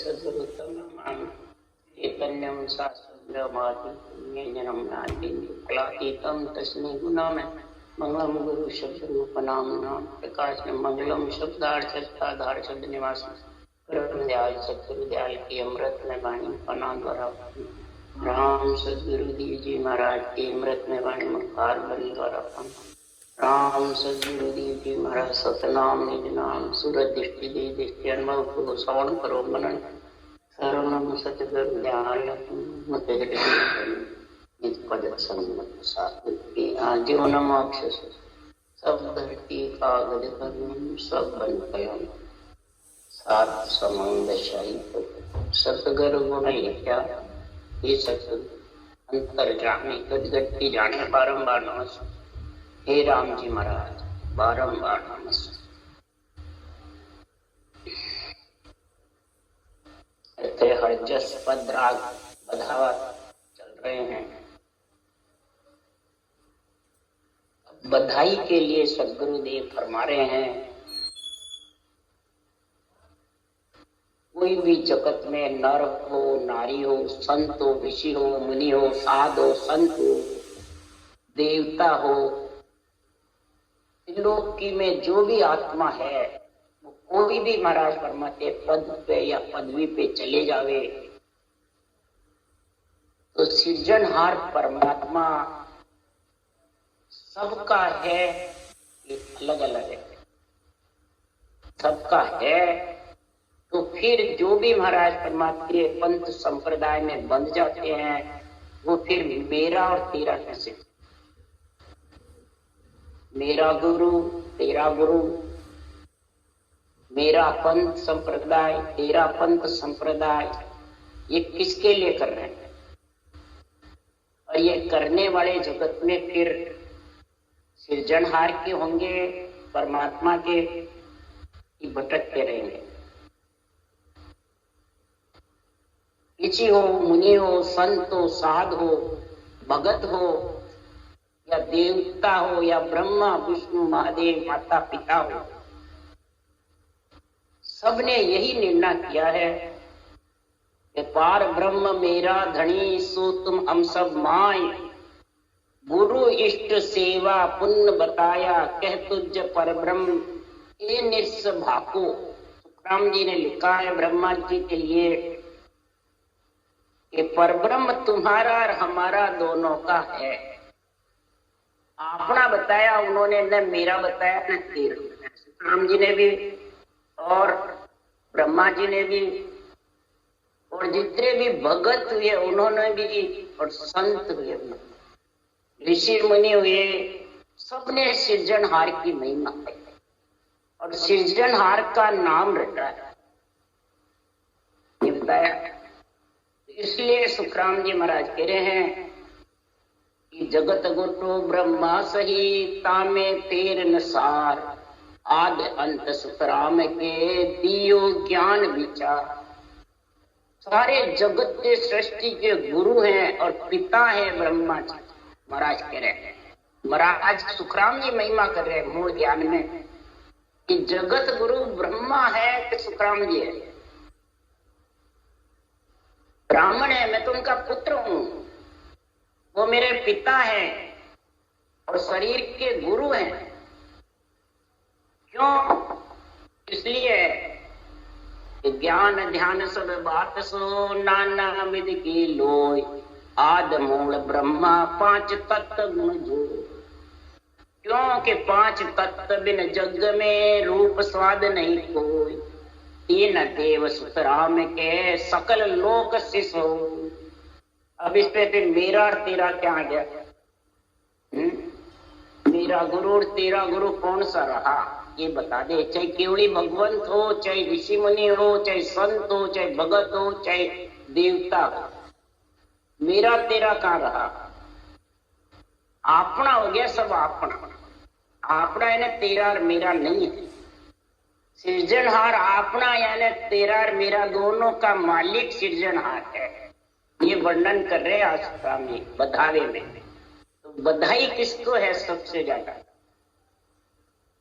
सद्गुरुतमं चैतन्यं शाश्वतमादिन्यजनमनादिकलातीतं तस्मै गुणामे मंगलम गुरु शब्द रूप नाम नाम प्रकाश में मंगलम शब्दार्थ शब्दाधार शब्द निवास दयाल सतगुरु दयाल की अमृत में वाणी पना द्वारा राम सदगुरु देव जी महाराज की अमृत में वाणी मुखार बनी द्वारा राम सदगुरु देव जी महाराज सतनाम निज नाम सूरज दृष्टि दे दृष्टि अनुभव को श्रवण करो मनन सर्वनम सतगुरु दयाल मत पद संगत सात्विकी आजीवनम अक्षस सब धरती कागज करूं सब बन गया सात समंग दशाई सतगुरु गुण क्या ये सतगुरु अंतर जाने गदगद की जाने बारंबार नमस्कार हे राम जी महाराज बारंबार नमस्कार। हरजस पद राग बधावा चल रहे हैं। बधाई के लिए सद्गुरुदेव फरमा रहे हैं कोई भी जगत में नर हो नारी हो संत हो ऋषि हो मुनि हो साध हो संत हो देवता हो त्रिलोकी में जो भी आत्मा है वो कोई भी महाराज फरमाते पद पे या पदवी पे चले जावे तो सृजनहार परमात्मा सबका है, अलग अलग है, सबका है। तो फिर जो भी महाराज परमात्मा के पंथ संप्रदाय में बंध जाते हैं वो फिर मेरा और तेरा कैसे, मेरा गुरु तेरा गुरु, मेरा पंथ संप्रदाय तेरा पंथ संप्रदाय, ये किसके लिए कर रहे हैं? और ये करने वाले जगत में फिर सृजनहार के होंगे परमात्मा के कि भटकते रहेंगे। ऋषि हो मुनि हो संत हो साध हो भगत हो या देवता हो या ब्रह्मा विष्णु महादेव माता पिता हो, सबने यही निर्णय किया है कि पार ब्रह्म मेरा धनी सो तुम हम सब माय, गुरु इष्ट सेवा पुण्य बताया कह तुझ पर ब्रह्म ये निस भाको। सुखराम जी ने लिखा है ब्रह्मा जी के लिए कि परब्रह्म तुम्हारा और हमारा दोनों का है। अपना बताया उन्होंने, न मेरा बताया न तेरा। सुखराम जी ने भी और ब्रह्मा जी ने भी और जितने भी भगत हुए उन्होंने भी और संत हुए ऋषि मुनि हुए, सबने सृजनहार की महिमा है और सृजनहार का नाम रटा है, ये बताया। इसलिए सुखराम जी महाराज कह रहे हैं कि जगत गुरु ब्रह्मा सही तामे तेर नसार, आद अंत सुखराम के दियो ज्ञान विचार। सारे जगत के सृष्टि के गुरु हैं और पिता है ब्रह्मा जी, महाराज कह रहे हैं। महाराज सुखराम जी महिमा कर रहे हैं मूल ज्ञान में कि जगत गुरु ब्रह्मा है कि सुखराम जी है। ब्राह्मण है, मैं तो उनका पुत्र हूं, वो मेरे पिता हैं और शरीर के गुरु हैं। क्यों? इसलिए ज्ञान ध्यान सब बात सो नाना विद की लोय, आद मूल ब्रह्मा पांच तत्व गुण जो। क्योंकि पांच तत्व बिन जग में रूप स्वाद नहीं कोई, तीन देव सुतराम के सकल लोक शिष हो। अब इस पे फिर मेरा और तेरा क्या आ गया? मेरा गुरु और तेरा गुरु कौन सा रहा ये बता दे। चाहे केवली भगवंत हो, चाहे ऋषि मुनि हो, चाहे संत हो, चाहे भगत हो, चाहे देवता हो, मेरा तेरा कहाँ रहा? अपना हो गया सब अपना। अपना यानी तेरा और मेरा नहीं है। सृजनहार अपना यानी तेरा और मेरा दोनों का मालिक सृजनहार है। ये वर्णन कर रहे हैं आश्रम में बधावे में। तो बधाई किसको है? सबसे ज्यादा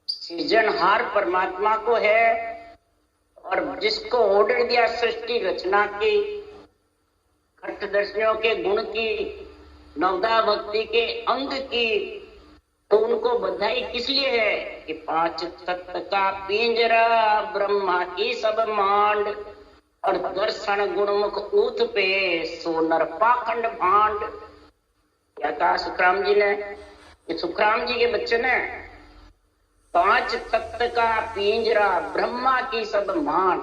सृजनहार परमात्मा को है और जिसको ऑर्डर दिया सृष्टि रचना की, खट्टदर्शियों के गुण की, नवदा भक्ति के अंग की, तो उनको बधाई किस लिए है कि 5 तत्व का पिंजरा, ब्रह्मा की सब मांड, और दर्शन गुणमुख ऊत पे सोनर पाखंड भांड। क्या कहा सुखराम जी ने? ये सुखराम जी के बच्चे ने 5 तत्व का पिंजरा, ब्रह्मा की सब मांड,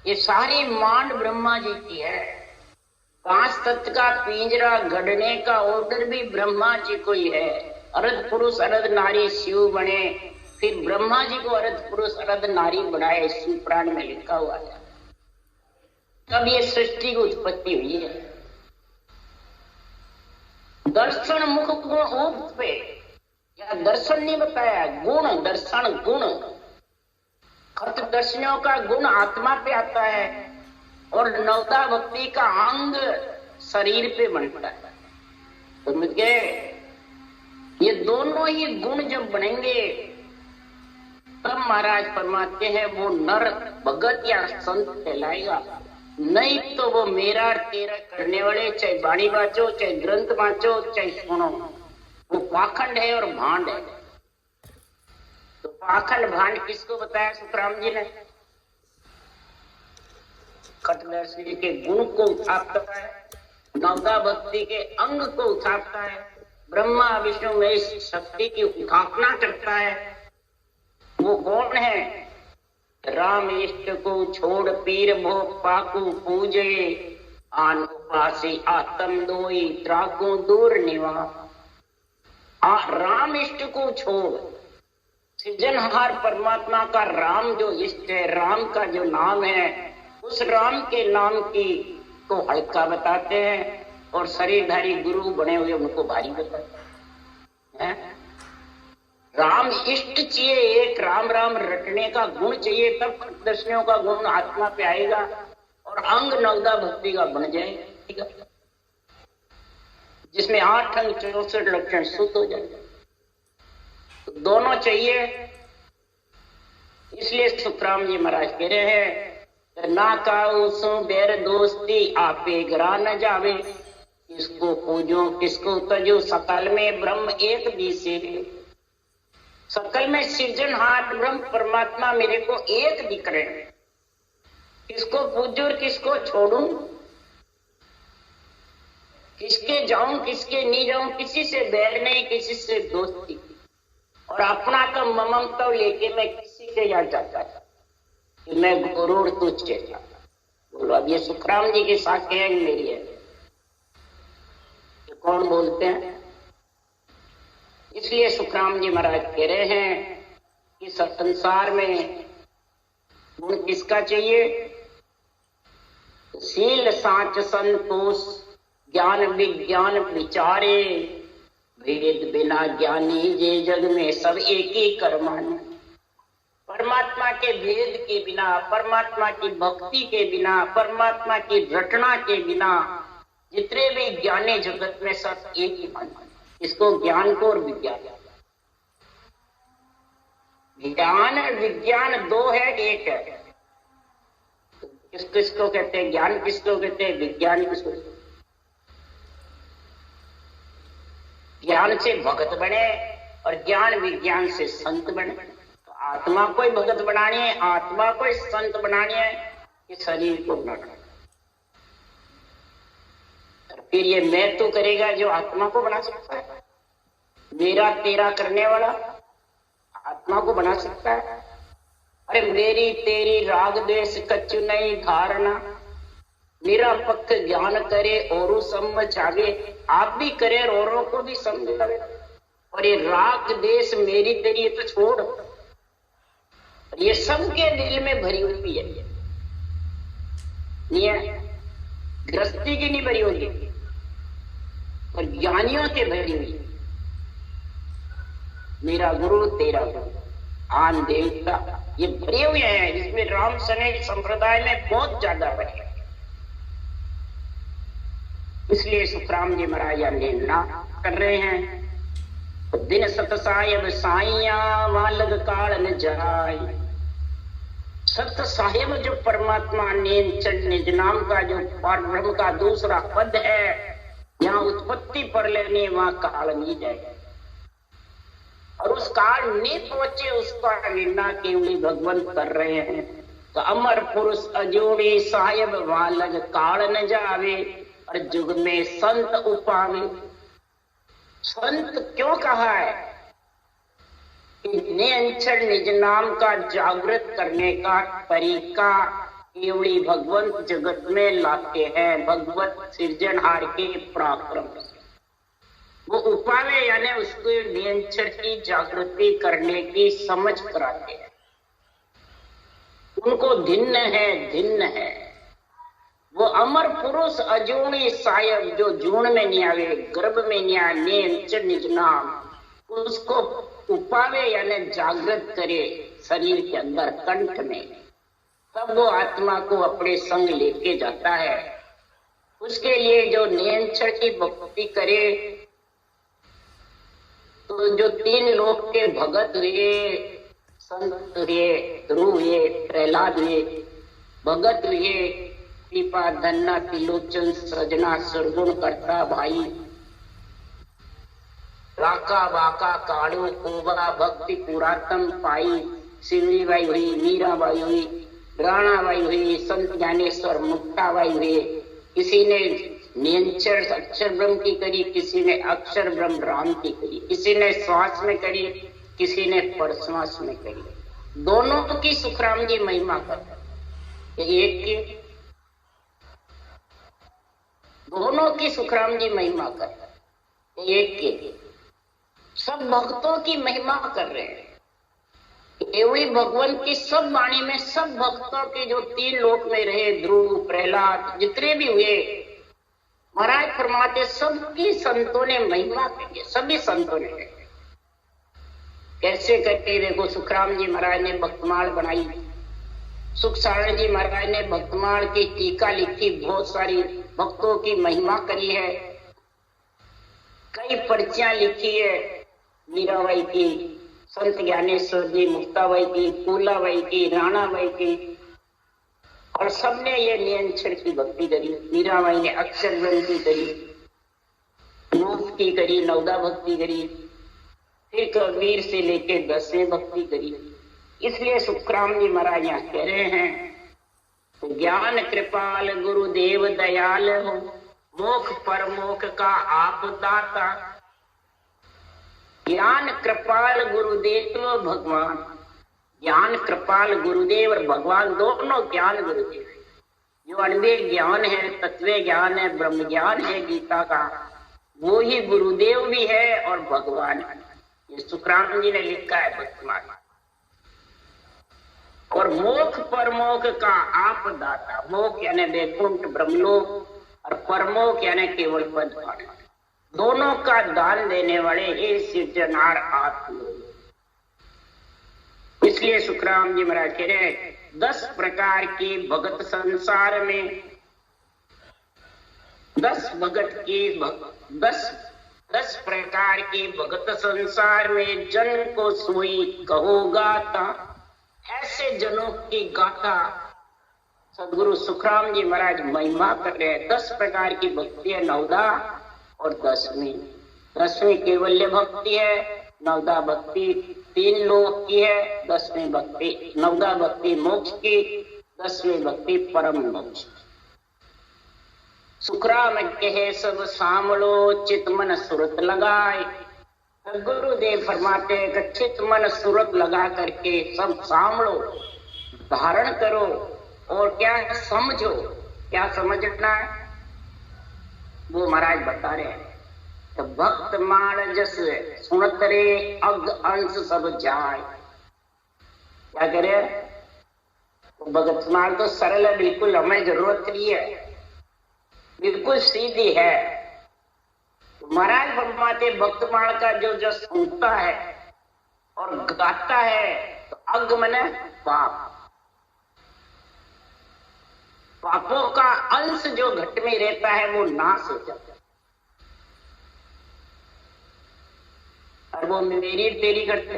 ये सारी मांड ब्रह्मा जी की है। 5 तत्व का पिंजरा गढ़ने का ऑर्डर भी ब्रह्मा जी को ही है। अर्ध पुरुष अर्ध नारी शिव बने, फिर ब्रह्मा जी को अर्ध पुरुष अर्ध नारी बनाए, शिव पुराण में लिखा हुआ है। तब ये सृष्टि की उत्पत्ति हुई है। दर्शन मुख गुण ऊप पे, या दर्शन नहीं बताया, गुण, दर्शन गुण। खत दर्शनों का गुण आत्मा पे आता है और नवदा भक्ति का अंग शरीर पे बनता है। समझ गए? ये दोनों ही गुण जब बनेंगे तब महाराज फरमाते हैं वो नर भगत या संत कहलाएगा। नहीं तो वो मेरा तेरा करने वाले, चाहे बाणी बाचो, चाहे ग्रंथ बाचो, चाहे सुनो, वो पाखंड है और भांड है। तो पाखंड भांड किसको बताया सुखराम जी ने? खट्टदर्शी के गुण को उठाता है, नवदा भक्ति के अंग को उठाता है, ब्रह्मा विष्णु में शक्ति की उठापना करता है। वो कौन है? राम इष्ट को छोड़ पीर भो पाकू पूजे, आन उपासी आत्म दोई त्राकू दूर निवा। राम इष्ट को छोड़, सृजनहार परमात्मा का राम जो इष्ट है, राम का जो नाम है, उस राम के नाम की को हल्का बताते हैं और शरीरधारी गुरु बने हुए उनको भारी बताते हैं। राम इष्ट चाहिए, एक राम राम रटने का गुण चाहिए, तब दर्शनों का गुण आत्मा पे आएगा और अंग नवदा भक्ति का बन जाएगा, जिसमें 8 अंग 64 लक्षण शुद्ध हो जाएगा। तो दोनों चाहिए। इसलिए सुखराम जी महाराज कह रहे हैं, ना काऊ सो बैर दोस्ती आपे गिरा न जावे, किसको पूजो किसको तजो, सकल में ब्रह्म एक दिसे। सकल में सृजनहार ब्रह्म परमात्मा मेरे को एक दिख रहे हैं, किसको पूजूं और किसको छोड़ूं, किसके जाऊं किसके नहीं जाऊं, किसी से बैर नहीं किसी से दोस्ती, और अपना तो ममता लेके मैं किसी के यहाँ जाता था कि मैं गुरूर तुझ के जाता। बोलो अब ये सुखराम जी के साथ है मेरी है, तो कौन बोलते हैं? इसलिए सुखराम जी महाराज कह रहे हैं कि संसार में गुण किसका चाहिए? शील साच संतोष ज्ञान विज्ञान विचारे, वेद बिना ज्ञानी जे जग में सब एक ही कर्माने। परमात्मा के वेद के बिना, परमात्मा की भक्ति के बिना, परमात्मा की रटना के बिना जितने भी ज्ञानी जगत में सब एक ही मानते। इसको ज्ञान को और विज्ञान, ज्ञान और विज्ञान दो है एक है। किसको कहते हैं ज्ञान, किसको कहते हैं विज्ञान, किसको? ज्ञान से भगत बने और ज्ञान विज्ञान से संत बने। तो आत्मा को ही भगत बनानी है, आत्मा को ही संत बनानी है, कि शरीर को बनाना। फिर ये मैं तो करेगा जो आत्मा को बना सकता है, मेरा तेरा करने वाला आत्मा को बना सकता है। अरे मेरी तेरी राग द्वेष कछु नहीं धारणा, मेरा पक्ष ज्ञान करे और समझावे, आप भी करे और औरों को भी समझावे। और ये राग द्वेष मेरी तेरी ये तो छोड़, ये सबके दिल में भरी हुई है, नहीं है? गृहस्थी की नहीं भरी होगी और ज्ञानियों के भरी हुई। मेरा गुरु तेरा गुरु, आन देवता, ये भरे हुए हैं। इसमें राम सने संप्रदाय में बहुत ज्यादा भरे। इसलिए सुखराम जी महाराज लेना कर रहे हैं। दिन सतसायब साइया वहां लग काल न जाय, सत्य साहिब जो परमात्मा नीलचंद निज नाम का जो परब्रह्म का दूसरा पद है, यहाँ उत्पत्ति पर लेने वहां काल नहीं जाएगा, और उस काल नहीं पहुंचे उसका निर्णय केवली भगवंत कर रहे हैं। तो अमर पुरुष अजोड़ी साहिब वालज काल न जावे, और जुग में संत उपावे। संत क्यों कहा है? निरंतर निज नाम का जागृत करने का तरीका केवली भगवंत जगत में लाते हैं, भगवत सृजनहार के पराक्रम। वो उपावे यानी उसको निरंतर की जागृति करने की समझ कराते हैं। उनको धिन्न है। वो अमर पुरुष अजूणी सायब जो जूण में नहीं आवे, गर्भ में नहीं आवे, निरंतर निज नाम, उसको उपावे यानी जागृत करे शरीर के अंदर कंठ में, तब वो आत्मा को अपने संग लेके जाता है। उसके लिए जो निरंतर की भक्ति करे, तो जो 3 लोक के भगत हुए, संत हुए, ध्रुव हुए, प्रहलाद हुए, भगत हुए, कृपा धन्ना त्रिलोचन सजना सरगुण करता भाई, राका बाका काड़ो कोबा भक्ति पुरातन पाई, सिवड़ी बाई हुई, मीरा बाई हुई, राणा बाई हुई, संत ज्ञानेश्वर मुक्ता बाई हुए। किसी ने निरंतर अक्षर ब्रह्म की करी, किसी ने अक्षर ब्रह्म राम की करी, किसी ने श्वास में करी, किसी ने परश्वास में करी। दोनों की सुखराम जी महिमा कर, एक की दोनों की सुखराम जी महिमा कर, एक के सब भक्तों की महिमा कर रहे हैं। केवली भगवान की सब वाणी में सब भक्तों के जो 3 लोक में रहे, ध्रुव प्रहलाद जितने भी हुए, महाराज फरमाते सबकी संतों ने महिमा की, सभी संतों ने। कैसे करके देखो, सुखराम जी महाराज ने भक्तमाल बनाई, सुख सारण जी महाराज ने भक्तमाल की टीका लिखी, बहुत सारी भक्तों की महिमा करी है, कई पर्चियां लिखी है, मीराबाई की, संत ज्ञानेश्वर जी, मुक्ताबाई की, फूलाबाई की, राणाबाई की, और सबने ये निरंतर की भक्ति करी। मीराबाई ने अक्षर ब्रह्म की करी, रूप की करी, नवदा भक्ति करी, फिर कबीर से लेके 10वें भक्ति करी। इसलिए सुखराम जी महाराज यहाँ कह रहे हैं, ज्ञान कृपाल गुरुदेव दयाल हो, मोख परमोख का आप दाता। ज्ञान कृपाल गुरुदेव भगवान, ज्ञान कृपाल गुरुदेव और भगवान दोनों ज्ञान गुरुदेव है। जो अनवेद ज्ञान है, तत्व ज्ञान है, ब्रह्म ज्ञान है गीता का, वो ही गुरुदेव भी है और भगवान है। ये सुखराम जी ने लिखा है भक्तमाल। और मोक्ष परमोक्ष का आप दाता, मोक्ष यानी वैकुंठ ब्रह्मलोक और परमोक्ष यानी केवल पद पाना, दोनों का दान देने वाले हे सिरजनहार आप लोग। इसलिए सुखराम जी महाराज कह रहे 10 प्रकार की भगत संसार में, 10 भगत की 10 प्रकार की भगत संसार में, जन को सोई कहो गाता। ऐसे जनों की गाथा सदगुरु सुखराम जी महाराज महिमा कर रहे हैं। 10 प्रकार की भक्ति है, नवदा और 10वीं केवल्य भक्ति है, नवदा भक्ति 3 लोक की है, 10वीं भक्ति नवदा भक्ति मोक्ष की, 10वीं भक्ति परम मोक्ष। सुखराम कहे सब सामलो, चित मन सुरत लगाए। गुरुदेव फरमाते हैं कि चित मन सुरत लगा करके सब सामलो, धारण करो, और क्या समझो। क्या समझना है वो महाराज बता रहे हैं। तो भक्त माण जस सुनत रे, अग अंश सब जाए। क्या करे? तो भगत माण तो सरल है, बिल्कुल हमें जरूरत नहीं है, बिल्कुल सीधी है। महाराज फरमाते भक्तमाल का जो सुनता है और गाता है, तो अग मने पाप, पापों का अंश जो घट में रहता है वो नाश हो जाता है, और वो मेरी तेरी करते।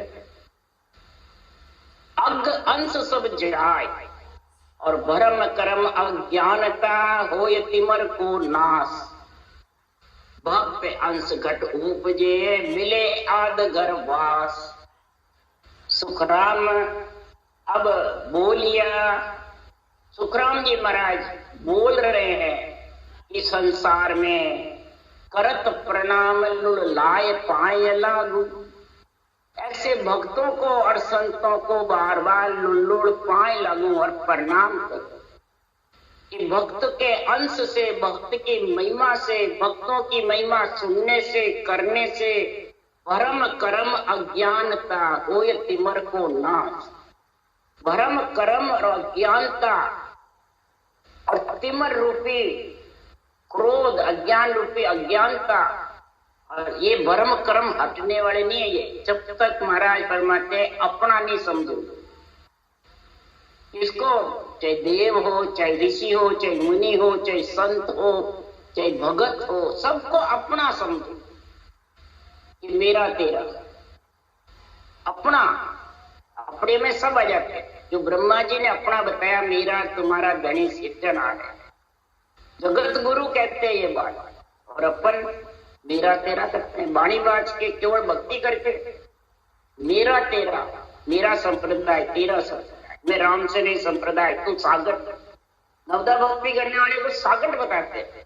अग अंश सब जाए, और भरम कर्म अज्ञानता होय तिमर को नाश। भक्त अंश घट उपजे मिले आद घर वास। सुखराम अब बोलिया, सुखराम जी महाराज बोल रहे हैं कि संसार में करत प्रणाम लुड़ लाए पाए लागू। ऐसे भक्तों को और संतों को बार बार लुड़ पाए लागू और प्रणाम करो कि भक्त के अंश से, भक्त की महिमा से, भक्तों की महिमा सुनने से, करने से भरम कर्म अज्ञानता होय तिमर को नाश। भरम कर्म और अज्ञानता और तिमर रूपी क्रोध, अज्ञान रूपी अज्ञानता, और ये भरम कर्म हटने वाले नहीं है। ये जब तक महाराज फरमाते अपना नहीं समझो, इसको चाहे देव हो, चाहे ऋषि हो, चाहे मुनि हो, चाहे संत हो, चाहे भगत हो, सबको अपना समझो कि मेरा तेरा अपना। अपने में सब आ जाते हैं। जो ब्रह्मा जी ने अपना बताया, मेरा तुम्हारा धनी सिर्जनहार है, जगत गुरु कहते हैं ये बात, और अपन मेरा तेरा करते हैं। बाणी बाज के केवल भक्ति करके मेरा तेरा, मेरा संप्रदाय तेरा संप्रदाय, मैं राम से नहीं संप्रदाय, तू सागर। नवदा भक्ति करने वाले को सागर बताते हैं।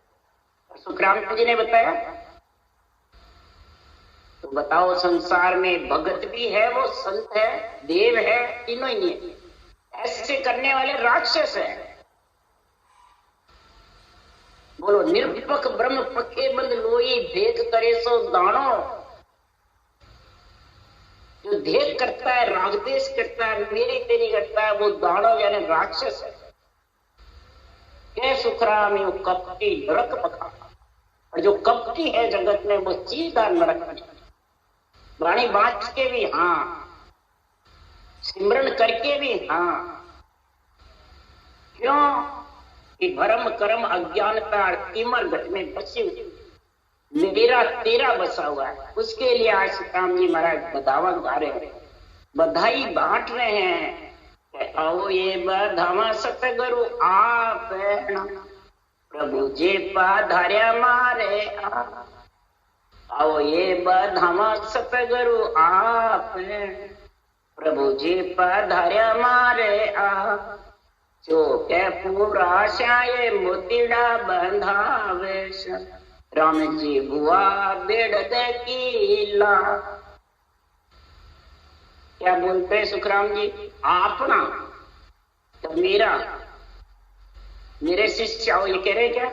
सुखराम जी ने बताया, तो बताओ संसार में भगत भी है, वो संत है, देव है, तीनों ही नहीं है। ऐसे करने वाले राक्षस है। बोलो निरपक ब्रह्म पके बंद लोई देख करे सो दानो। जो देख करता है, रागदेश करता है, मेरी तेरी करता है, वो दानो यानी राक्षस है। क्या सुखराम यू कपटी नरक पका, और जो कपटी है जगत में वो सीधा नरक में। वाणी बात के भी हाँ, सिमरन करके भी हाँ। क्यों कि भरम कर्म अज्ञानता तिमर घट में बसी हुई, मेरा तेरा बसा हुआ है। उसके लिए आज सुखराम जी महाराज बधावा गा रहे हैं, बधाई बांट रहे हैं। आओ ये बधावा सतगुरु आप प्रभु जे पाधार्या मारे आ। आओ ये बधावा सतगुरु आप प्रभु जी पधार्या मारे आ। जो के पूरा श्याये मोतीड़ा बंधावेश, राम जी बुआ बेड़ दे कीला। क्या बोलते हैं सुखराम जी? अपना तो मेरा, मेरे शिष्य आओ, ये कह रहे क्या?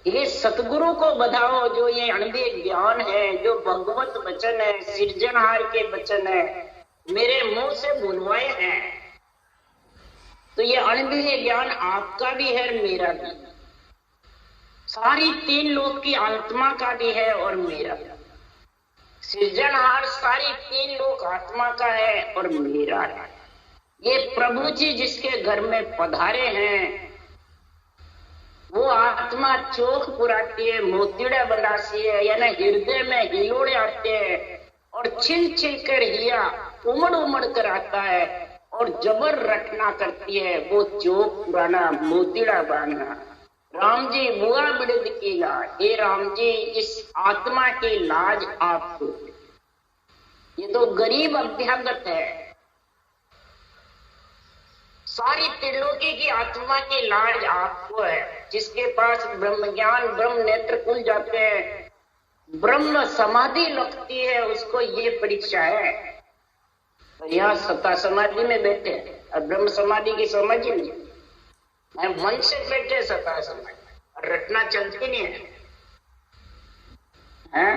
ये सतगुरु को बधाओ, जो ये अणबे ज्ञान है, जो भगवत वचन है, सिरजनहार के वचन है, मेरे मुंह से बुलवाए हैं। तो ये अणबे ज्ञान आपका भी है, मेरा भी, सारी तीन लोक की आत्मा का भी है और मेरा। सृजनहार सारी तीन लोक आत्मा का है और मेरा है। ये प्रभु जी जिसके घर में पधारे हैं, वो आत्मा चोख पुराती है, मोतीड़ा बंदासी है, यानी हृदय में हिलोड़े आते हैं और छिल छिल कर हिया उमड़ उमड़ कर आता है और जबर रटना करती है। वो चोख पुराना मोतीड़ा बांधना। राम जी बुआ बिड़द की लाज, हे राम जी इस आत्मा की लाज आपको। ये तो गरीब अभ्यागत है। सारी त्रिलोकी की आत्मा की लाज आपको है, जिसके पास ब्रह्म ज्ञान, ब्रह्म नेत्र खुल जाते हैं, ब्रह्म समाधि लगती है, उसको ये परीक्षा है। यहाँ सत्ता समाधि में बैठे और ब्रह्म समाधि की समझ ही नहीं, मन से बैठे सत्ता समाधि, रटना चलती नहीं है।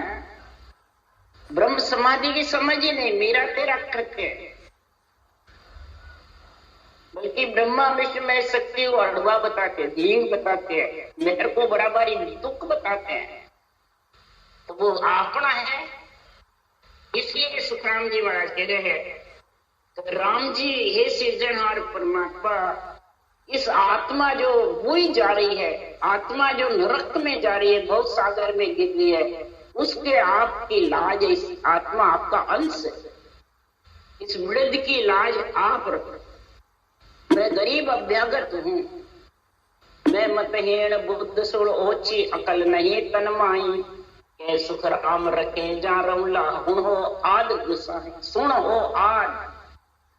ब्रह्म समाधि की समझ ही नहीं, मेरा तेरा करके, बल्कि ब्रह्मा विष्णु में शक्ति को अड़वा बताते, धींग बताते हैं, मेरे को बराबरी दुख बताते हैं। तो वो अपना है। इसलिए सुखराम जी महाराज कह रहे हैं, तो राम जी हे सृजनहार परमात्मा, इस आत्मा जो बुई जा रही है, आत्मा जो नरक में जा रही है, बहुत सागर में गिर रही है, उसके आपकी लाज, इस आत्मा आपका अंश है, इस वृद्ध की लाज आप रखो। मैं गरीब अभ्यागत हूँ, मैं मतहीन बुद्ध सुर ओछी अकल नहीं तन माई, के सुख राम रखे जा रमला हुण हो आद गुसाई, सुन हो आद।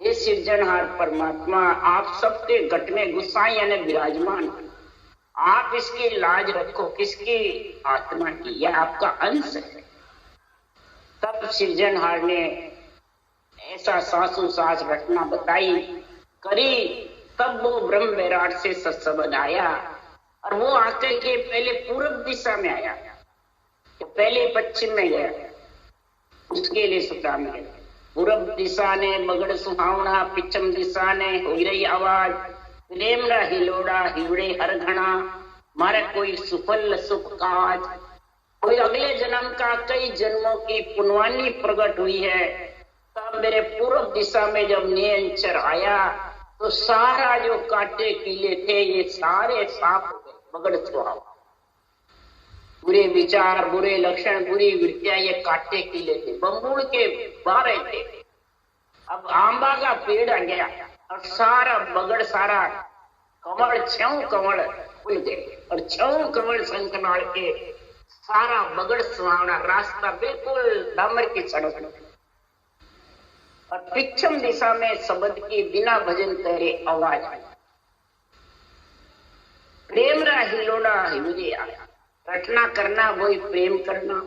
हे सिरजनहार परमात्मा, आप सबके घट में गुसाई यानी विराजमान, आप इसकी लाज रखो, किसकी? आत्मा की, यह आपका अंश है। तब सिरजनहार ने ऐसा सासु सास रचना बताई करी, तब वो ब्रह्म विराट से सत्संग आया, और वो आकर के पहले पूर्व दिशा में आया, तो पहले पश्चिम में गया, उसके लिए सुखराम गया। पूर्व दिशा ने बगड़ सुहावना, पश्चिम दिशा ने हो रही आवाज, प्रेम रा हिलोड़ा हिवड़े हर घना, मारे कोई सुफल सुख काज। कोई अगले जन्म का कई जन्मों की पुनवानी प्रकट हुई है। तब मेरे पूर्व दिशा में जब नियंचर आया तो सारा जो कांटे कीले थे ये सारे साफ हो गए, बगड़ स्वभाव, बुरे विचार, बुरे लक्षण, बुरी वृत्तियां, ये कांटे कीले थे, बम्बूड़ के बारे थे। अब आंबा का पेड़ आ गया और सारा बगड़, सारा कमल, छह कमल खुल गए, और छह कमल संकनाल के सारा बगड़ सुहावना रास्ता बिल्कुल डामर की सड़क, और पश्चिम दिशा में शब्द की बिना भजन करे आवाज आई, प्रेम रा हिलोड़ा हिलोड़े आया। रचना करना वही प्रेम करना,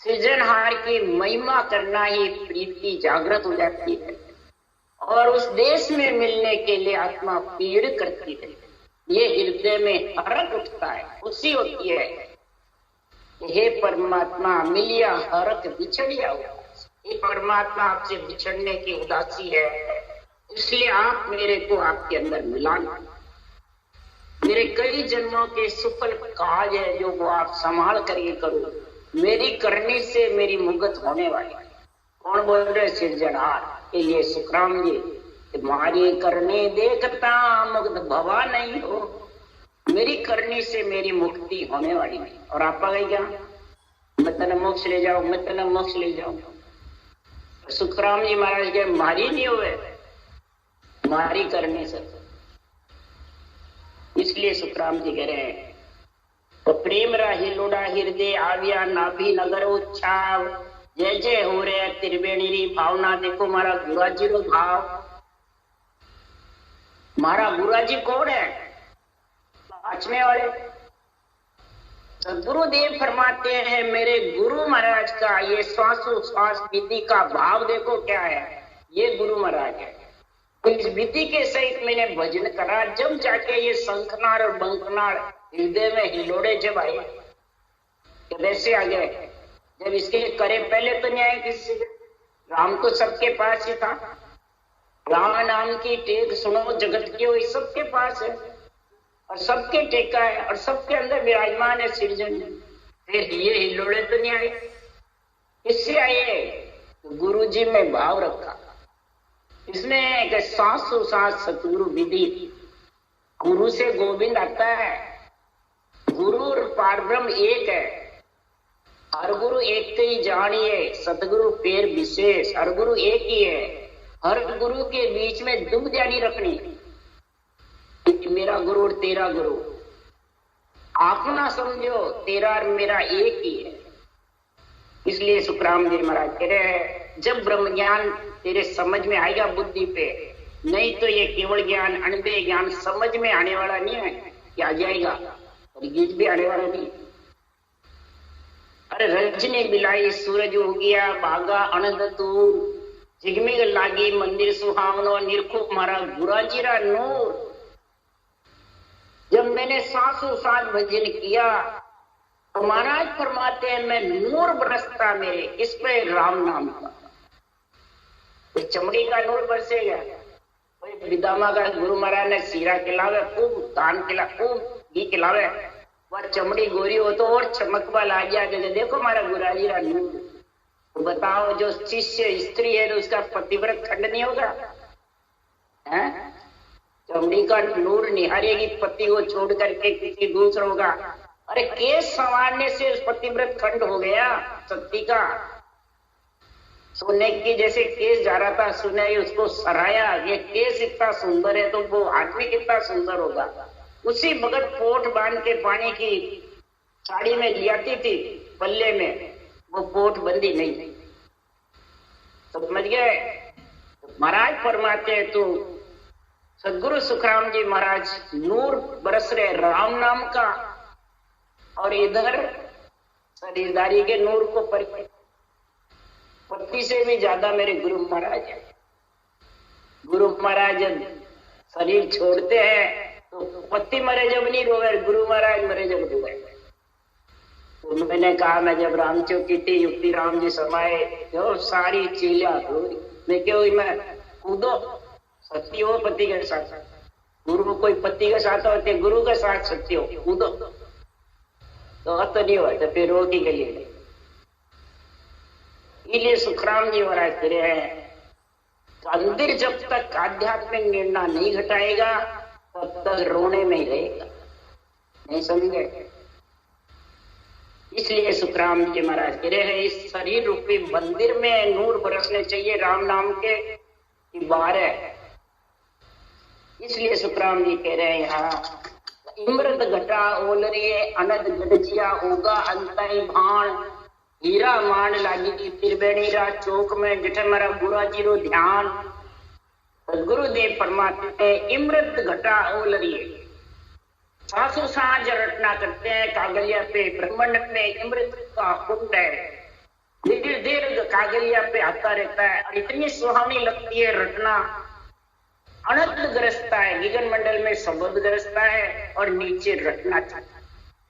सृजनहार की महिमा करना ही प्रीति जागृत हो जाती है, और उस देश में मिलने के लिए आत्मा पीड़ करती है। ये हृदय में हरक उठता है, खुशी होती है, हे परमात्मा मिलिया हरक बिछड़िया हुआ, ये परमात्मा आपसे बिछड़ने की उदासी है, इसलिए आप मेरे को आपके अंदर मिलाना। मेरे कई जन्मों के सुफल काज है जो वो आप संभाल करके करो, मेरी करने से मेरी मुगत होने वाली। कौन बोल रहे? सिरजनहार के लिए सुखराम जी, तुम्हारी करने देखता मुक्त भवा नहीं हो, मेरी करने से मेरी मुक्ति होने वाली नहीं। और आप आ गई क्या? मैं तेना मोक्ष ले जाऊं, मैं तेना मोक्ष ले जाऊं। सुखराम जी महाराज के मारी नहीं हुए, मारी करने से। इसलिए सुखराम जी कह रहे हैं, तो प्रेम राही लोड़ा हृदय आविया नाभि नगर उच्छाव, जय जय हो रे त्रिवेणी री भावना। देखो मारा गुरुजी रो भाव, मारा गुरुजी कौन है? नाचने वाले। गुरुदेव फरमाते हैं मेरे गुरु महाराज का ये श्वासोश्वास विधि का भाव देखो क्या है, ये गुरु महाराज है। तो इस विधि के सहित मैंने भजन करा, जब जाके ये शंखनाद और बंकनाद हृदय में हिलोड़े जब आए, कैसे आ गए? जब इसके लिए करे पहले तो नहीं आए किसी से, राम तो सबके पास ही था, राम नाम की टेक सुनो जगत की वही सबके पास है, और सबके टेका है, और सबके अंदर विराजमान है सिरजन। फिर ये हिलोड़े तो नहीं आए, किससे आए? तो गुरु जी में भाव रखा, इसमें सांसों सांस सतगुरु विधि। गुरु से गोविंद आता है, गुरु और पारब्रह्म एक है, हर गुरु एक ही जानिए, सतगुरु पेर विशेष, हर गुरु एक ही है। हर गुरु के बीच में दुविधा नहीं रखनी, मेरा गुरु और तेरा गुरु, आप ना समझो तेरा और मेरा एक ही है। इसलिए सुखराम जी महाराज कह रहे हैं, जब ब्रह्म ज्ञान तेरे समझ में आएगा बुद्धि पे, नहीं तो ये केवल ज्ञान अनबे ज्ञान समझ में आने वाला नहीं है, क्या आ जाएगा और गीत भी आने वाला नहीं। अरे रजनी बिलाई सूरज हो गया भागा अनदतूर, जिगमिग लागी मंदिर सुहावनो, निरखो मारा गुराजीरा नूर। जब मैंने सांसों सांस भजन किया तो महाराज फरमाते हैं मैं नूर बरसता मेरे इस पे राम नाम का, तो चमड़ी का नूर बरसेगा। विदामा का गुरु महाराज ने सीरा खिलावे, खूब धान खिला, खूब घी खिलावे, वह चमड़ी गोरी हो तो और चमक वाला आ गया, देखो हमारा गुराजी रा नूर। तो बताओ जो शिष्य स्त्री है तो उसका पतिव्रत खंड नहीं होगा? है चमड़ी का नूर निहारेगी पति को छोड़ करके किसी दूसरों का। अरे केस संवारने से पतिव्रत खंड हो गया सती का। सोने की जैसे केस जा रहा था, सुने उसको सराया, ये केस इतना सुंदर है तो वो आदमी कितना सुंदर होगा। उसी भगत पोट बांध के पानी की साड़ी में लियाती थी पल्ले में, वो पोट बंदी नहीं। समझ गए? महाराज फरमाते हैं तो सदगुरु सुखराम जी महाराज नूर बरस रहे राम नाम का, और इधर शरीरदारी के नूर को पति से भी ज्यादा मेरे गुरु महाराज है। गुरु महाराज शरीर छोड़ते हैं तो पति मरे जब नहीं रोवे, गुरु महाराज मरे जब रोवे। तो मैंने कहा, मैं जब राम चौकी थी, युक्ति राम जी समाये, जो सारी चीलिया धोई, मैं क्यों मैं कूदो, सत्य हो पति के साथ, गुरु कोई पति के साथ होते, गुरु के साथ सत्य हो, कूदो। तो अब तो नहीं हुआ, तो फिर रोटी के लिए। इसलिए सुखराम जी महाराज कह रहे हैं, मंदिर जब तक आध्यात्मिक निर्णय नहीं घटाएगा तब तक रोने में ही रहेगा। नहीं समझे? इसलिए सुखराम जी महाराज कह रहे हैं, इस शरीर रूपी मंदिर में नूर बरसने चाहिए राम नाम के बार है। इसलिए सुखराम जी कह रहे हैं यहाँ, इमृत घटा ओलरिए अनद गडजिया होगा अंतई भाण, हीरा मान लागी त्रिवेणी रा चौक में जिठे मेरा बुरा जीरो ध्यान। गुरुदेव परमात्मा इमृत घटा ओलरिए, सासु सांझ रटना करते हैं कागलिया पे, ब्रह्मांड में इमृत का कुंड है, धीरे धीरे कागलिया पे आता रहता है, इतनी सुहावनी लगती है रटना। अनंत ग्रस्ता है, गगन मंडल में शब्द ग्रस्ता है और नीचे रटना चाहता है,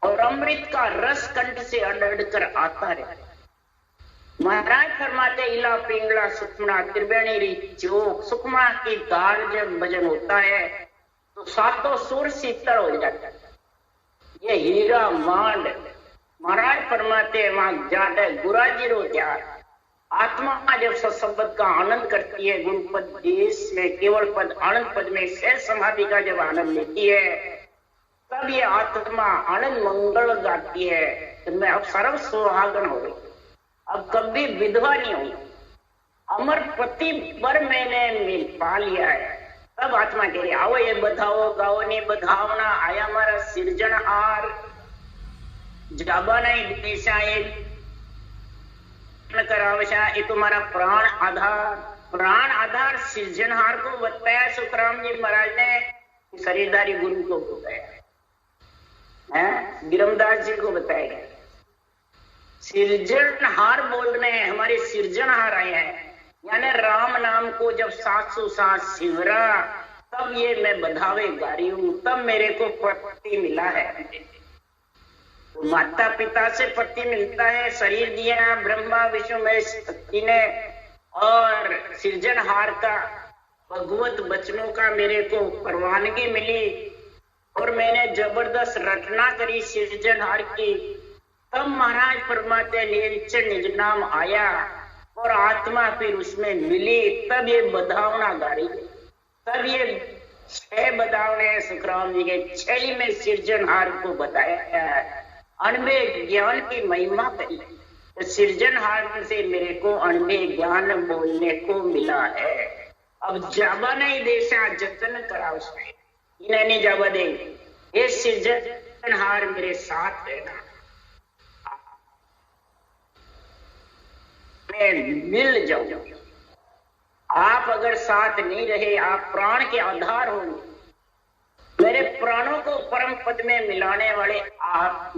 और अमृत का रस कंठ से अड़ कर आता रहता है। महाराज फरमाते, इला पिंगला सुखमना त्रिवेणी री चौक, सुखमा की दाल जब भजन होता है तो सातों सुर शीतल हो जाता है। ये हीरा मांड महाराज फरमाते वहां जाते गुराजी रो त्यार, आत्मा जब सत्संग का आनंद करती है, गुरुपद देश में केवल पद आनंद पद में सहज समाधि का जब आनंद लेती है, तब ये आत्मा आनंद मंगल गाती है। तो मैं अब सर्व सुहागन हो गई, अब कभी विधवा नहीं होगी, अमर पति पर मैंने मिल पा लिया है। तब आत्मा कह रही, आओ ये बधाओ गाओ ने बधावना, आया मारा सिरजनहार, जाबा नहीं दिशा करावशा, ये तुम्हारा प्राण आधार। प्राण आधार सिरजनहार को बताया सुखराम जी महाराज ने, शरीरधारी गुरु को बताया है, विरमदास जी को बताया गया। सिरजनहार बोल रहे हैं, हमारे सिरजनहार आए हैं, यानी राम नाम को जब सासु सास सिमरा, तब ये मैं बधावे गा रही हूं, तब मेरे को पति मिला है। तो माता पिता से पति मिलता है, शरीर दिया ब्रह्मा विष्णु महेश शक्ति ने, और सृजनहार का भगवत वचनों का मेरे को परवानगी मिली, और मैंने जबरदस्त रचना करी सृजनहार की। तब महाराज परमात्मा निरंजन निज नाम आया और आत्मा फिर उसमें मिली, तब ये बधावना गाड़ी। तब ये 6 बधावने सुखराम जी के 6 में सृजनहार को बताया है। अणवे ज्ञान की महिमा करी, तो सृजनहार से मेरे को अणवे ज्ञान बोलने को मिला है। अब जाबा नहीं देशा जतन कराओ, इन्हें नहीं जाबा दे, ये सृजनहार मेरे साथ रहना, मैं मिल जाऊं। आप अगर साथ नहीं रहे, आप प्राण के आधार हो, मेरे प्राणों को परम पद में मिलाने वाले आप।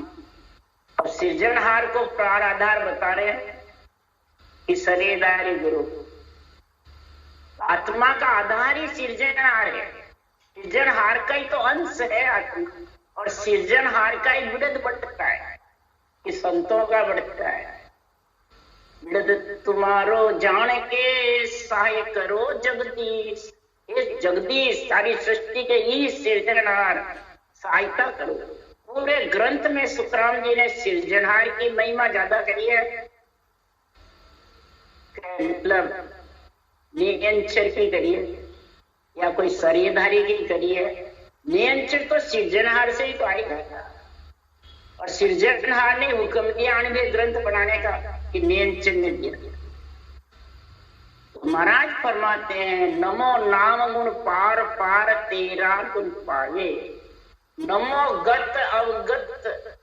अब सृजनहार को प्राण आधार बता रहे हैं कि शरीरधारी गुरु, आत्मा का आधार ही सृजनहार है। सृजनहार का ही तो अंश है आत्मा, और सृजनहार का ही विरध बढ़ता है कि संतों का बढ़ता है। विरध तुम्हारो जान के सहाय करो जगदीश, ये जगदीश सारी सृष्टि के ही सृजनहार सहायता करो। पूरे ग्रंथ में सुखराम जी ने सृजनहार की महिमा ज्यादा करी है, मतलब नियंचर की करी है या कोई शरीरधारी की करी है। नियंचर तो सृजनहार से ही तो आएगा, और सृजनहार ने हुक्म दिया अणवे ग्रंथ बनाने का कि नियंचर ने दिया। महाराज फरमाते हैं नमो नाम गुण पार पार तेरा गुण पावे, नमो गत अवगत।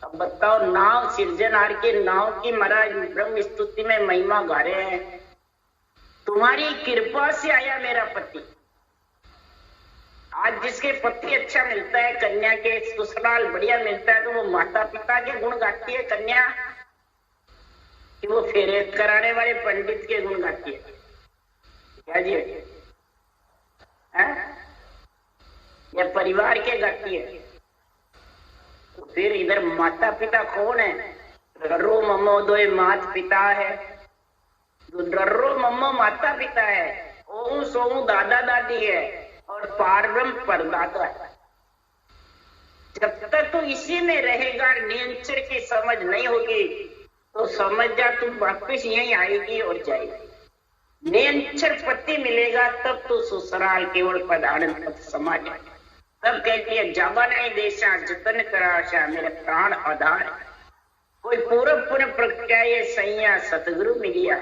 अब बताओ, नाव सिरजनहार के नाव की महाराज ब्रह्म स्तुति में महिमा गा रहे हैं। तुम्हारी कृपा से आया मेरा पति। आज जिसके पति अच्छा मिलता है, कन्या के ससुराल बढ़िया मिलता है, तो वो माता पिता के गुण गाती है कन्या कि वो फेरे कराने वाले पंडित के गुण गाती है? क्या जी है? या परिवार के गाती है? तो फिर इधर माता पिता कौन है? रर्रो मम्मो दो मात पिता है। जो रर्रो मम्मो माता पिता है, ओहू सोहू दादा दादी है, और पारब्रह्म परदाता है। जब तक तो इसी में रहेगा, नियंत्रण की समझ नहीं होगी तो समझ जा तुम वापिस यहीं आएगी और जाएगी। नियंत्रण पति मिलेगा तब तो ससुराल केवल पदार्थ समाज। तब कहती है जाबा नहीं देशा जतन कराशा, मेरे प्राण आधार। कोई पूर्व पुनः प्रज्ञा सैया सतगुरु मिलिया,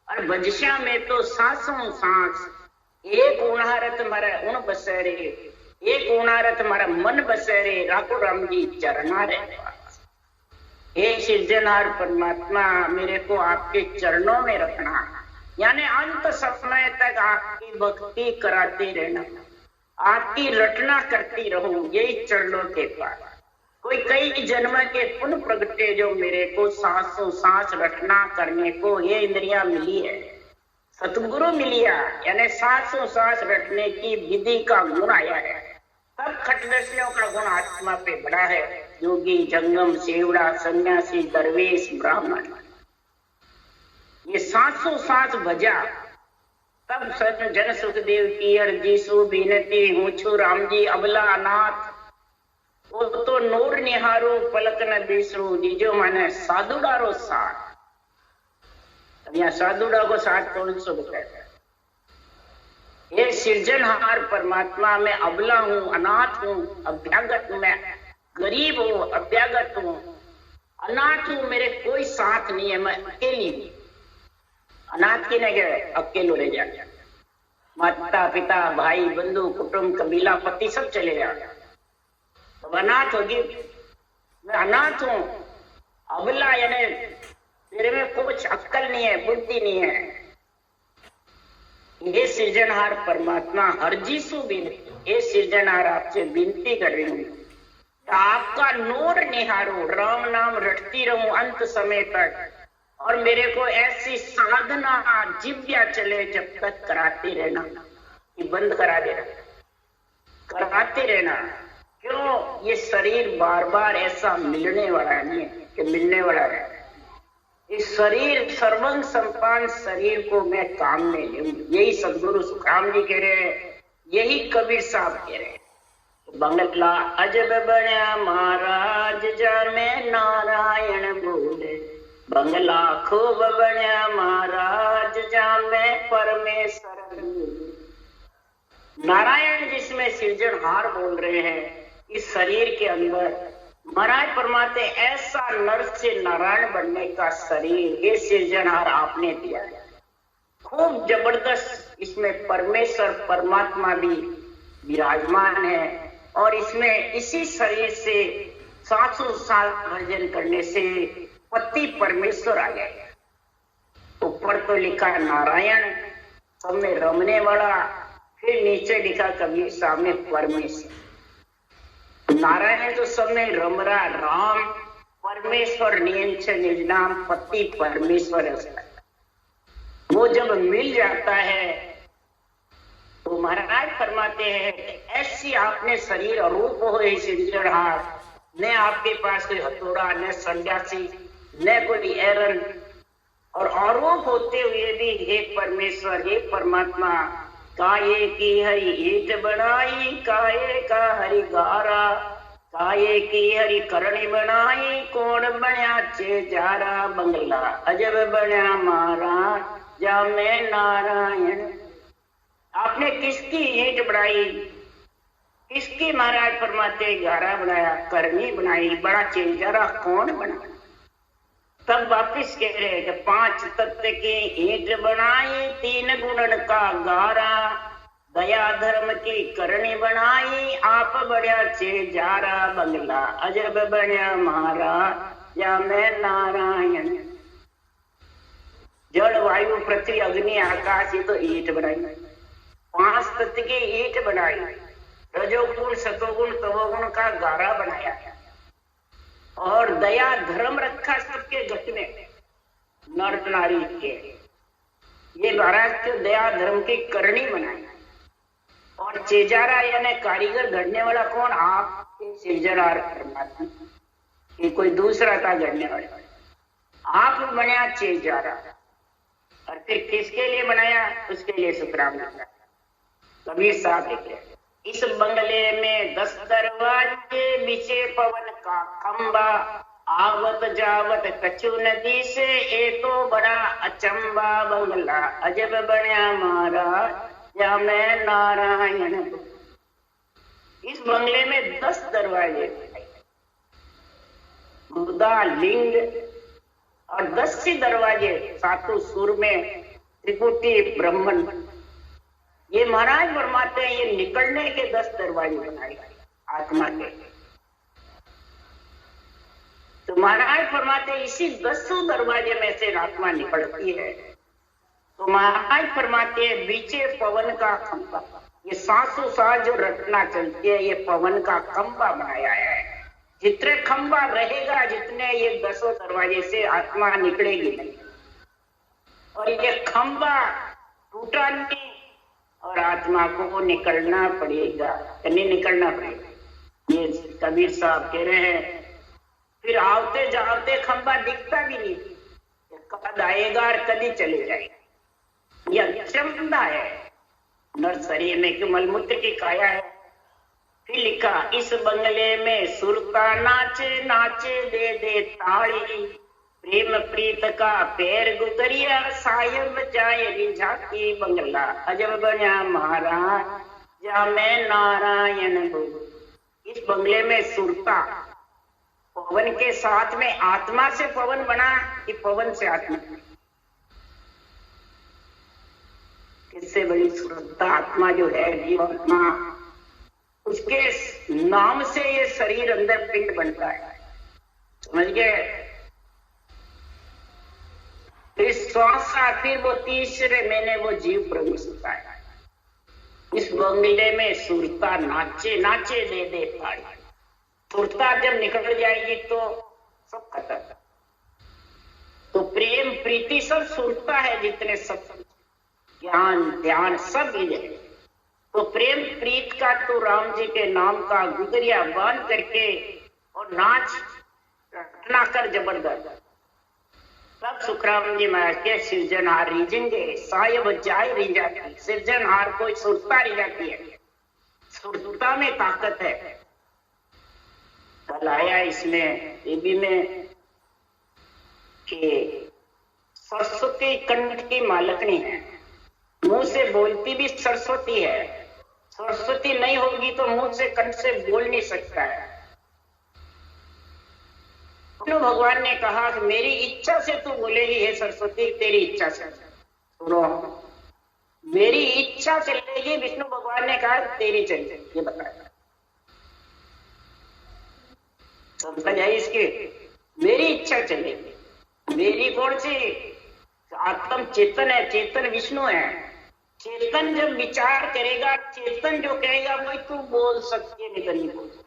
और बजशा में तो सांसों सांस एक उणारत मारा उण बसरे, एक उणारत मारा मन बसरे, राखो राम जी चरणा रे। हे सिरजनहार परमात्मा, मेरे को आपके चरणों में रखना, यानी अंत समय तक आपकी भक्ति कराते रहना, आपकी रटना करती रहूं, यही चरणों के पास। कोई कई जन्म के पुण्य प्रगटे जो मेरे को सांसों सांस रटना करने को ये इंद्रियां मिली है, सतगुरु मिलिया, यानी सांसों सांस रटने की विधि का गुण आया है। तब खटदर्शियों का गुण आत्मा पे बड़ा है। योगी जंगम सेवड़ा सन्यासी दरवेश ब्राह्मण, ये सांसों सांस भजा। तब सत जन सुखदेव की अर्जी सु बीनती हूँ छु राम जी अबला अनाथ, वो तो नूर निहारो पलक न बिसरू, दीजो माने साधुडारो साथ। यहाँ साधुडा को साथ कौन सो बताया? ये सृजनहार परमात्मा, मैं अबला हूँ, अनाथ हूँ, अभ्यागत हूँ, मैं गरीब हूँ, अभ्यागत हूँ, अनाथ हूँ, मेरे कोई साथ नहीं है, मैं अकेली हूँ। अनाथ की नहीं, अकेले रह जाए। माता पिता भाई बंधु कुटुंब कबीला पति सब चले जाए, तो अनाथ होगी। मैं अनाथ हूँ, अबला, यानी मेरे में कुछ अक्कल नहीं है, बुद्धि नहीं है। ये सृजनहार परमात्मा हरजीसु विनती, ये सृजनहार आपसे विनती कर रही हूँ, आपका नूर निहारो, राम नाम रटती रहूं अंत समय तक, और मेरे को ऐसी साधना जिव्या चले जब तक कराते रहना, कि बंद करा देना, कराते रहना। क्यों? ये शरीर बार बार ऐसा मिलने वाला नहीं है कि मिलने वाला है। इस शरीर सर्वंग संपान शरीर को मैं काम में लूंगी, यही सदगुरु सुखराम जी कह रहे हैं, यही कबीर साहब कह रहे हैं। बंगला अजब बन्या महाराज जामे नारायण बोले, बंगला खूब बन्या महाराज जामे परमेश्वर बोले। नारायण जिसमें सृजनहार बोल रहे हैं, इस शरीर के अंदर महाराज परमात्मा ऐसा नर से नारायण बनने का शरीर ये सृजनहार आपने दिया है। खूब जबरदस्त इसमें परमेश्वर परमात्मा भी विराजमान है, और इसमें इसी शरीर से 700 साल भजन करने से पति परमेश्वर आ गए। ऊपर तो लिखा नारायण, सब में रमने वाला, फिर नीचे लिखा कबीर साहब ने परमेश्वर। नारायण तो सब में रम रहा, राम परमेश्वर नियंत्रण निज नाम पति परमेश्वर है। वो जब मिल जाता है तो महाराज फरमाते हैं ऐसी आपने शरीर रूप हो सृजनहार, न आपके पास कोई हथौड़ा, न संन्यासी, न कोई एरन, और आरोप होते हुए भी हे परमेश्वर, हे परमात्मा, काये की हरि ईट बनाई, काये का हरि गारा, काये की हरि करणी बनाई, कौन बनया चे जारा। बंगला अजब बनया महाराज जामे नारायण। आपने किसकी ईट बनाई, किसकी महाराज फरमाते गारा बनाया, करनी बनाई, बड़ा चेजारा कौन बना? तब वापिस कह रहे हैं कि 5 तत्व की ईंट बनाई, 3 गुणन का गारा, दया धर्म की करणी बनाई, आप बढ़िया चे जारा, बंगला अजब बढ़िया मारा, या मैं नारायण। जल वायु पृथ्वी अग्नि आकाश, ये तो ईंट बनाई, 5 तत्व की ईंट बनाई, रजोगुण सतोगुण तमोगुण का गारा बनाया, और दया धर्म रखा सबके गट में, नर नारी के। ये महाराज के दया धर्म की करणी बनाई, और चेजारा यानी कारीगर, गढ़ने वाला कौन? आप सिरजनहार परमात्मा, ये कोई दूसरा था गढ़ने वाला। आप बनाया चेजारा, और फिर किसके लिए बनाया? उसके लिए सुखराम ने बनाया। कबीर साहब लिखे, इस बंगले में 10 दरवाजे, बिछे पवन का खंबा, आवत जावत कछु नदी से, ए तो बड़ा अचंबा, बंगला अजब बन्या मारा, या मैं नारायण। इस बंगले में 10 दरवाजे, बुधा लिंग और 10 ही दरवाजे, सातों सुर में त्रिपुटी ब्रह्मन। ये महाराज फरमाते हैं ये निकलने के 10 दरवाजे बनाए आत्मा के। तो महाराज फरमाते हैं इसी 10 दरवाजे में से आत्मा निकलती है। तो महाराज फरमाते हैं बीचे पवन का खंबा, ये सांसों सांस जो रटना चलती है, ये पवन का खंबा बनाया है। जितने खंबा रहेगा, जितने ये 10 दरवाजे से आत्मा निकलेगी नहीं, और ये खंबा टूटा नहीं, और आत्मा को निकलना पड़ेगा, नहीं निकलना पड़ेगा। ये कबीर साहब कह रहे हैं। फिर आवते जाते खंबा दिखता भी नहीं, कद आएगा और कभी चले जाएगा। यह क्षमता है नर शरीर में कि मलमूत्र की काया है। फिर लिखा, इस बंगले में सुरता नाचे नाचे दे दे ताड़ी, प्रेम प्रीत का पैर गुदरिया, सायब जाए रिझाती, बंगला अजब बन्या महाराज, या मैं नारायण हूँ। इस बंगले में सुरता, पवन के साथ में आत्मा से पवन बना कि पवन से आत्मा? किससे बड़ी सुरता? आत्मा जो है जीवात्मा, उसके नाम से ये शरीर अंदर पिंड बनता है, समझ गए? इस श्वास फिर वो तीसरे महीने वो जीव प्रवेश होता है। इस बंगले में सुरता नाचे नाचे दे दे ताड़ी। सुरता जब निकल जाएगी तो सब खत्म। तो प्रेम प्रीति सब सुरता है, जितने सब ज्ञान ध्यान सब मिले। तो प्रेम प्रीत का तो राम जी के नाम का गुदरिया बांध करके और नाच रटना कर जबरदस्त। तब सुखराम जी महाराज के सृजनहार रिझेंगे, सायब जाए रिझाती। सृजनहार कोई सुरता रिझाती है, सुरता में ताकत है। कल आया इसमें देवी में कि सरस्वती कंठ की मालकनी है, मुंह से बोलती भी सरस्वती है। सरस्वती नहीं होगी तो मुंह से कंठ से बोल नहीं सकता है। विष्णु भगवान ने कहा कि मेरी इच्छा से तू बोलेगी, हे सरस्वती तेरी इच्छा से। सुनो, मेरी इच्छा चलेगी, विष्णु भगवान ने कहा तेरी चलेगी। ये बताया, समझ आई इसकी? मेरी इच्छा चलेगी। मेरी कौन सी? आत्म चेतन है, चेतन विष्णु है। चेतन जब विचार करेगा, चेतन जो कहेगा वही तू बोल सकती है, नहीं बोल सकती।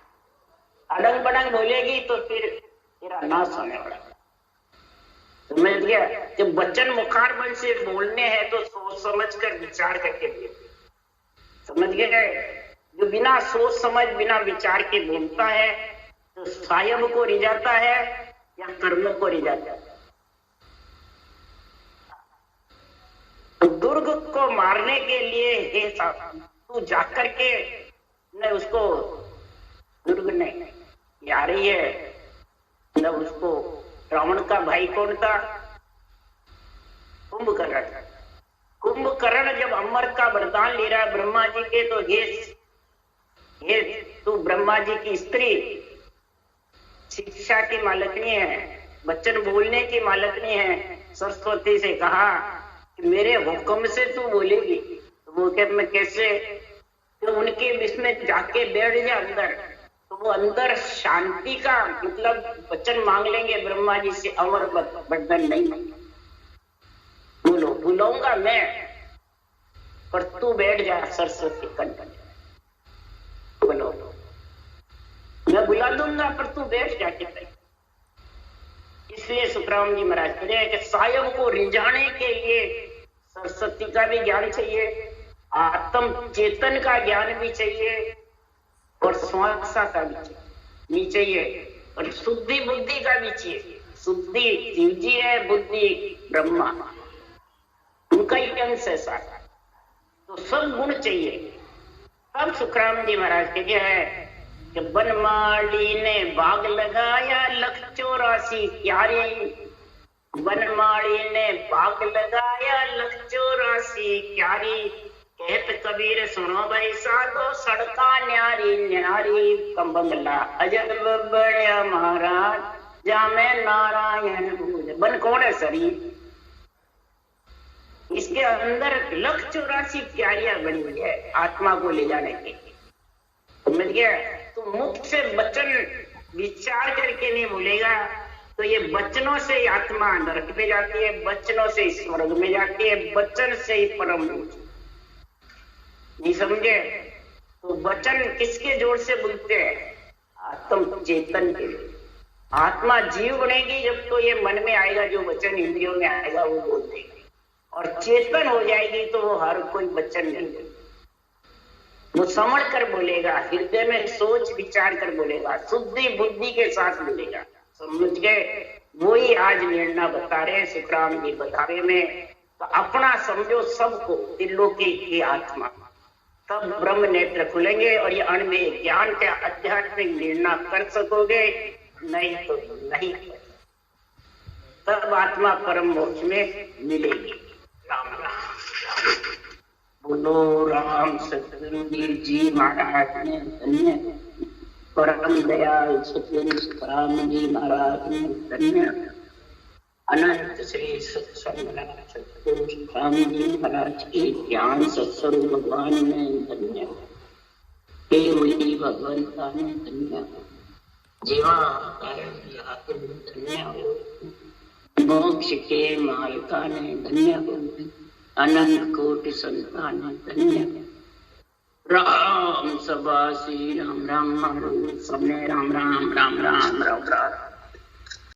अड़ंग बड़ंग बोलेगी तो फिर तेरा नाश होने वाला। समझ गया? जब वचन मुखार बल से बोलने हैं तो सोच समझ कर विचार करके बोले। समझ गए? जो बिना सोच समझ बिना विचार के बोलता है तो सायब को रिझाता है या कर्म को रिझाता है। तो दुर्ग को मारने के लिए हे साहब तू जाकर के न उसको, दुर्ग नहीं आ रही है न उसको, रावण का भाई कौन था? कुंभकर्ण। कुंभकर्ण जब अमृत का वरदान ले रहा है ब्रह्मा जी के, तो ये तू ब्रह्मा जी की स्त्री, शिक्षा की मालकनी है, वचन बोलने की मालकनी है, सरस्वती से कहा कि मेरे हुक्म से तू बोलेगी। तो वो कह मैं कैसे? तो उनके बीच में जाके बैठ जा अंदर, तो वो अंदर शांति का मतलब वचन मांग लेंगे ब्रह्मा जी से, अमर बंधन नहीं बोलो बुलाऊंगा मैं, पर तू बैठ जा सरस्वती कंठ, बोलो मैं बुला दूंगा पर तू बैठ जाके। इसलिए सुखराम जी महाराज कह रहे हैं कि सायं को रिझाने के लिए सरस्वती का भी ज्ञान चाहिए, आत्म चेतन का ज्ञान भी चाहिए, और स्वासा का भी चाहिए, और शुद्धि बुद्धि का भी चाहिए। शुद्धि शिव जी है, बुद्धि ब्रह्मा, उनका ही अंश है सारा, तो सब गुण चाहिए। अब सुखराम जी महाराज कहते हैं कि बनमाली ने बाग लगाया 184 क्यारी, बनमाली ने बाग लगाया 184 क्यारी, कहत कबीर सुनो भाई साधो सड़का न्यारी न्यारी, कबंगला अजब बड़े महाराज जामे नारायण भूज। बन कौन है? शरीर। इसके अंदर 184 क्यारियां बनी हुई है आत्मा को ले जाने के। समझ गया? तो मुख से वचन विचार करके नहीं बोलेगा तो ये वचनों से ही आत्मा नरक में जाती है, वचनों से स्वर्ग में जाती है, वचन से ही परम नहीं। समझे? तो वचन किसके जोर से बोलते हैं? आत्म चेतन के लिए। आत्मा जीव बनेगी जब तो ये मन में आएगा, जो वचन इंद्रियों में आएगा वो बोल देगी, और चेतन हो जाएगी तो वो हर कोई वचन नहीं बोलेगा, वो समझ कर बोलेगा, हृदय में सोच विचार कर बोलेगा, शुद्धि बुद्धि के साथ बोलेगा। समझ गए? वही आज निर्णय बता रहे सुखराम जी बतावे में। तो अपना समझो सबको, त्रिलोकी की आत्मा, तब ब्रह्म नेत्र खुलेंगे और ये अण्वय ज्ञान के आध्यात्मिक निर्णय कर सकोगे, नहीं तो नहीं। तब आत्मा परम मोक्ष में मिलेगी। राम राम। बोलो राम सतगुरु जी महाराज ने धन्य, परम दयाल सतगुरु सुखराम जी महाराज ने धन्य, अनंत श्री सत्संग सतगुरु सुखराम जी महाराज के ज्ञान सत्स्वरूप भगवान ने धन्य, हे मुनि भगवंता ने धन्य, जीवा कारण धन्य, मोक्ष के मालिका ने धन्य, अनंत कोटि संतान धन्य। राम सबासी राम राम सबने राम राम राम राम राम।